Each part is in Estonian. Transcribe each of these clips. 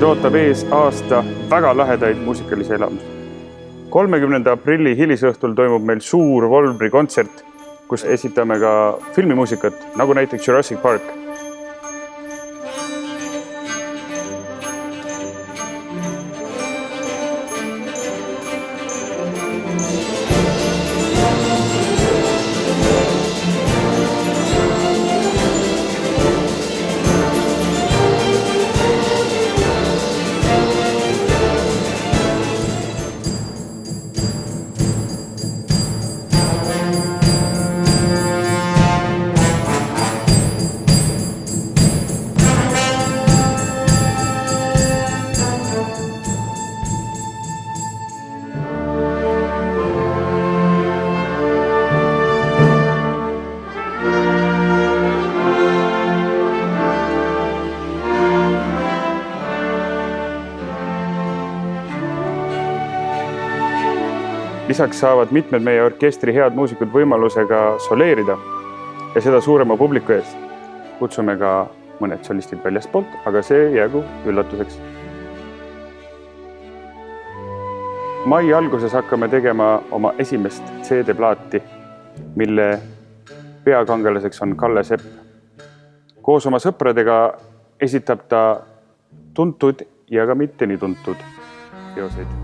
Teid ootab ees aasta väga lahedaid muusikalisi elamusi. 30. aprilli hilisõhtul toimub meil suur Volvri kontsert, kus esitame ka filmimuusikat, nagu näiteks Jurassic Park. Lisaks saavad mitmed meie orkestri head muusikud võimalusega soleerida ja seda suurema publiku ees. Kutsume ka mõned solistid väljastpoolt, aga see jäägu üllatuseks. Mai alguses hakkame tegema oma esimest CD-plaati, mille peakangelaseks on Kalle Sepp. Koos oma sõpradega esitab ta tuntud ja ka mitte nii tuntud teoseid.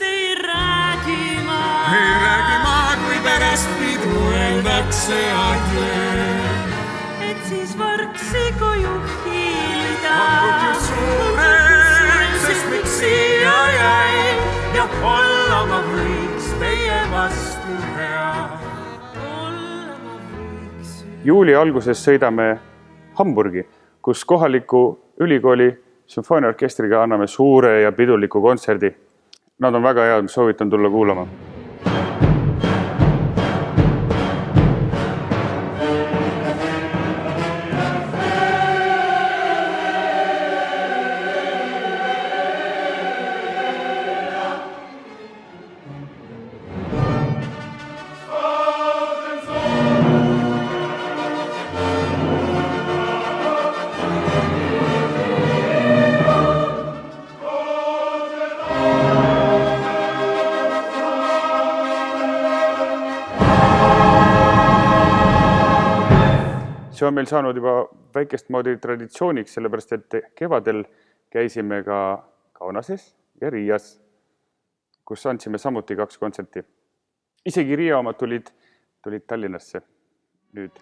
Ei räägi ma, kui pärast pidu öeldakse adjö. Et siis vargsi koju hiilida. Põhjus suurem, sest miks siia jäi. Ja olla ma võiks teie vastu hea. Juuli alguses sõidame Hamburgi, kus kohaliku ülikooli sümfooniaorkestriga anname suure ja piduliku kontserdi. Nad on väga head, soovitan tulla kuulama. See on meil saanud juba väikest moodi traditsiooniks, sellepärast et kevadel käisime ka Kaunases ja Riias, kus andsime samuti 2 kontserti. Isegi Riia omad tulid Tallinnasse nüüd.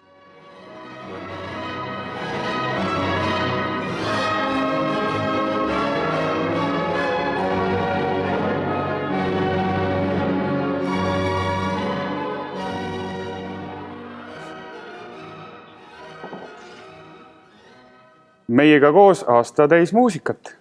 Meiega koos aasta täis muusikat.